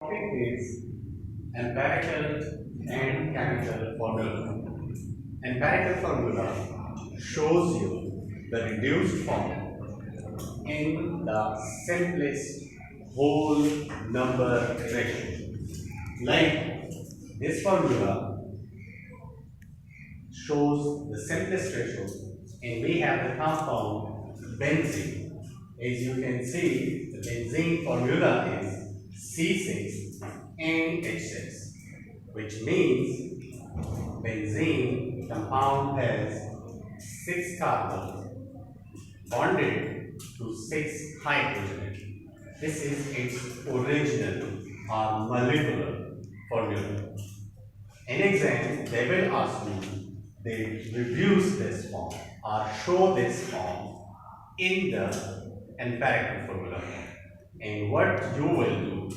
Topic is empirical and chemical formula. Empirical formula shows you the reduced form in the simplest whole number ratio. Like this formula shows the simplest ratio, and we have the compound benzene. As you can see, the benzene formula is C6NH6, which means benzene compound has 6 carbons bonded to 6 hydrogen. This is its original or molecular formula. In exam, they will ask you, they reduce this form or show this form in the empirical formula. And what you will do,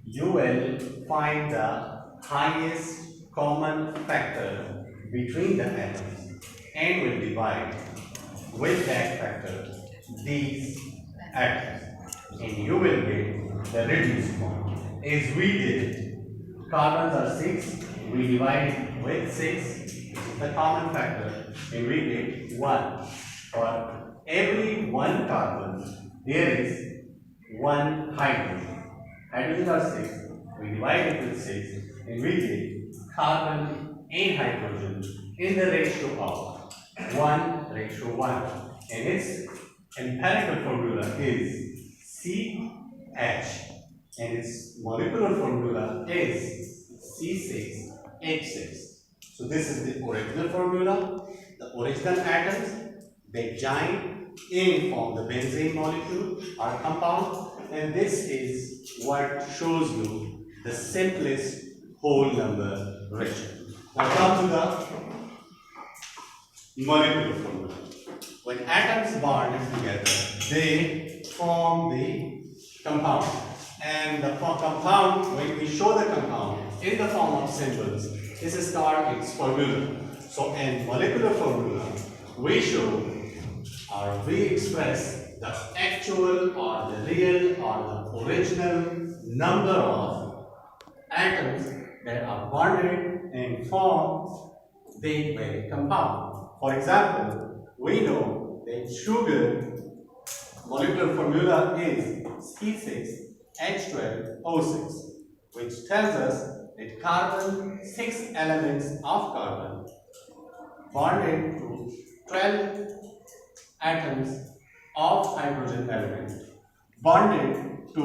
you will find the highest common factor between the atoms and will divide with that factor these atoms, and you will get the reduced form. As we did, carbons are 6, we divide it with 6, which is the common factor, and we get 1. For every 1 carbon, there is 1 hydrogen. Hydrogens are 6, we divide it with 6, and we get carbon and hydrogen in the ratio of 1:1. And its empirical formula is CH, and its molecular formula is C6H6. So this is the original formula. The original atoms, they join and form the benzene molecule or compound, and this is what shows you the simplest whole number ratio. Now come to the molecular formula. When atoms bond together, they form the compound. And the compound, when we show the compound in the form of symbols, this is called its formula. So in molecular formula, we show or we express the actual or the real or the original number of atoms that are bonded and form the very compound. For example, we know that sugar molecular formula is C6H12O6, which tells us that carbon, 6 elements of carbon bonded to 12 atoms of hydrogen element bonded to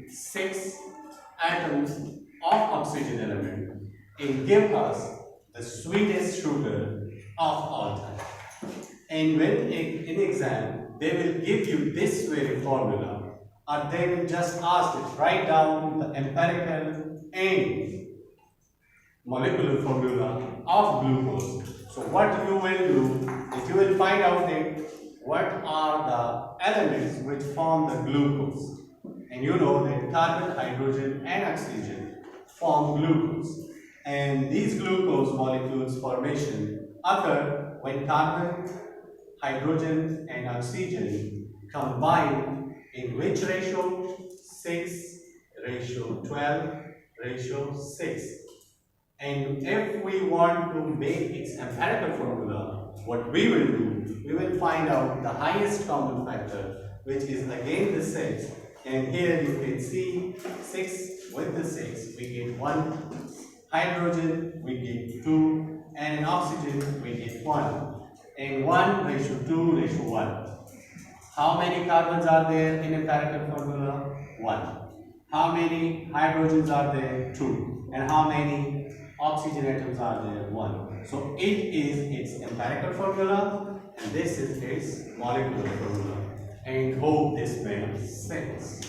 6 atoms of oxygen element and give us the sweetest sugar of all time. And when in exam they will give you this very formula, or they will just ask it, write down the empirical and molecular formula of glucose. So what you will do is you will find out that what are the elements which form the glucose. And you know that carbon, hydrogen and oxygen form glucose. And these glucose molecules formation occur when carbon, hydrogen and oxygen combine in which ratio? 6:12:6. And if we want to make its empirical formula, what we will do, we will find out the highest common factor, which is again the 6. And here you can see 6 with the 6, we get 1. Hydrogen, we get 2. And in oxygen, we get 1. And 1:2:1. How many carbons are there in empirical formula? 1. How many hydrogens are there? 2. And how many oxygen atoms are there? 1. So it is its empirical formula and this is its molecular formula. And hope this makes sense.